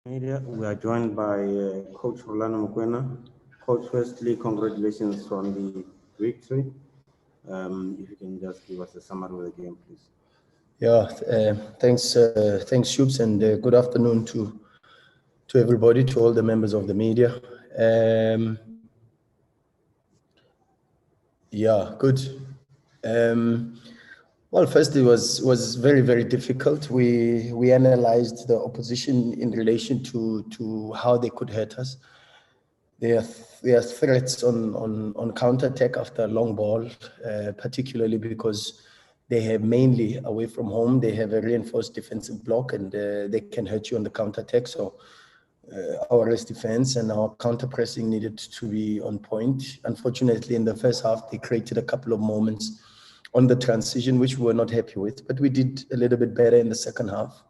Media, we are joined by Coach Rhulani. Coach, firstly, congratulations on the victory. If you can just give us a summary of the game, please. Yeah, thanks, Shubs, and good afternoon to everybody, to all the members of the media. Yeah, good. Well, first it was very, very difficult. We analyzed the opposition in relation to how they could hurt us. There are threats on counter-attack after a long ball, particularly because they have mainly away from home, they have a reinforced defensive block, and they can hurt you on the counter-attack. So our rest defense and our counter-pressing needed to be on point. Unfortunately, in the first half, they created a couple of moments on the transition, which we were not happy with, but we did a little bit better in the second half.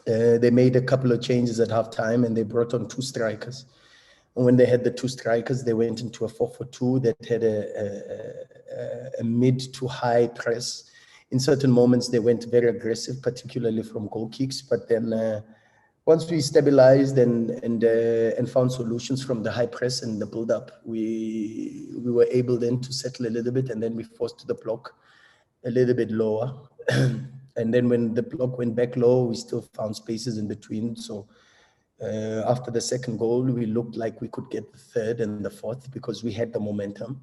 They made a couple of changes at halftime, and they brought on two strikers. And when they had the two strikers, they went into a 4-4-2 that had a mid to high press. In certain moments, they went very aggressive, particularly from goal kicks. But then once we stabilized and found solutions from the high press and the build-up, we were able then to settle a little bit, and then we forced the block a little bit lower. And then when the block went back low, we still found spaces in between. So after the second goal, we looked like we could get the third and the fourth because we had the momentum.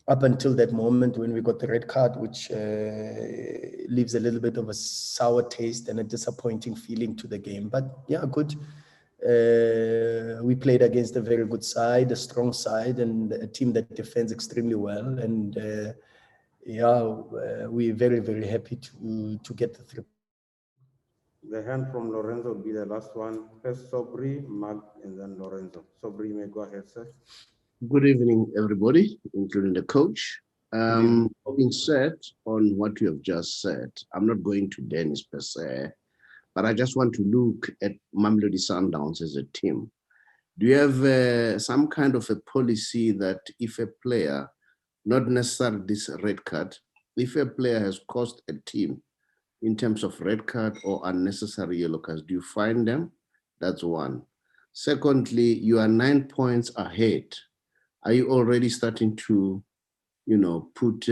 Up until that moment when we got the red card, which leaves a little bit of a sour taste and a disappointing feeling to the game. But yeah, good. We played against a very good side, a strong side, and a team that defends extremely well. And we're very, very happy to get the 3 points. The hand from Lorenzo will be the last one. First Sobri, Mark, and then Lorenzo. Sobri, you may go ahead, sir. Good evening, everybody, including the coach. Having said on what you have just said, I'm not going to Dennis per se, but I just want to look at Mamelodi Sundowns as a team. Do you have some kind of a policy that if a player, not necessarily this red card, if a player has cost a team in terms of red card or unnecessary yellow cards, do you fine them? That's one. Secondly, you are 9 points ahead. Are you already starting to, put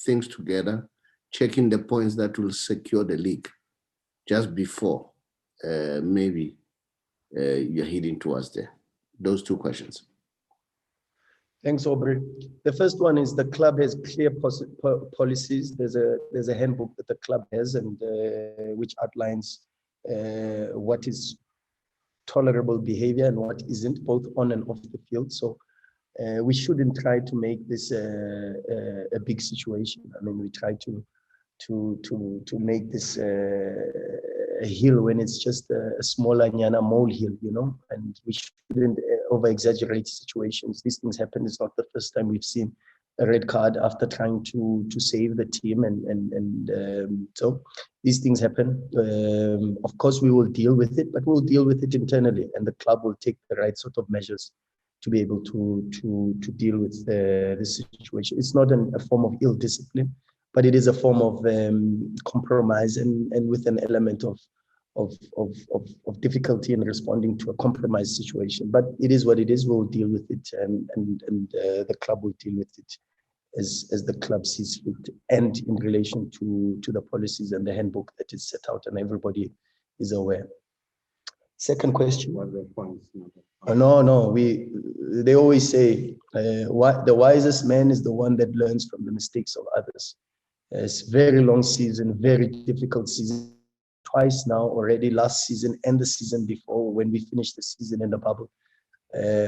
things together, checking the points that will secure the league just before maybe you're heading towards there? Those two questions. Thanks, Aubrey. The first one is the club has clear policies. There's a handbook that the club has, and which outlines what is tolerable behavior and what isn't, both on and off the field. So we shouldn't try to make this a big situation. I mean, we try to make this a hill when it's just a smaller nyana molehill, and we shouldn't over-exaggerate situations. These things happen. It's not the first time we've seen a red card after trying to save the team, and so these things happen. Of course, we will deal with it, but we'll deal with it internally, and the club will take the right sort of measures to be able to deal with this situation. It's not a form of ill discipline, but it is a form of compromise and with an element of difficulty in responding to a compromised situation. But it is what it is. We'll deal with it, and the club will deal with it as the club sees fit, and in relation to the policies and the handbook that is set out, and everybody is aware. Second question. What the points? No. They always say the wisest man is the one that learns from the mistakes of others. It's a very long season, very difficult season. Twice now already, last season and the season before, when we finished the season in the bubble.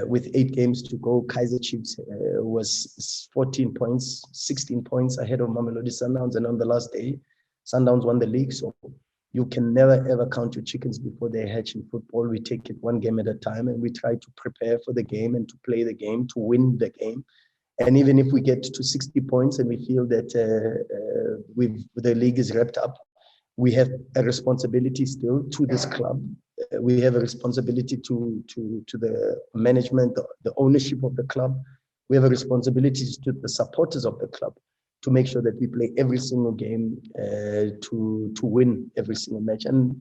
With 8 games to go, Kaizer Chiefs was 14 points, 16 points ahead of Mamelodi Sundowns, and on the last day, Sundowns won the league. So you can never ever count your chickens before they hatch in football. We take it one game at a time, and we try to prepare for the game and to play the game, to win the game. And even if we get to 60 points and we feel that the league is wrapped up, we have a responsibility still to this club. We have a responsibility to the management, the ownership of the club. We have a responsibility to the supporters of the club to make sure that we play every single game to win every single match. And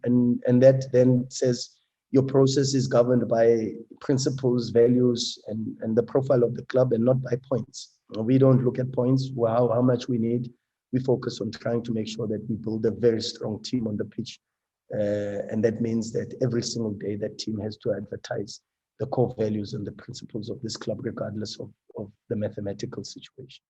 that then says your process is governed by principles, values, and the profile of the club, and not by points. We don't look at points, how much we need. We focus on trying to make sure that we build a very strong team on the pitch. And that means that every single day that team has to advertise the core values and the principles of this club, regardless of the mathematical situation.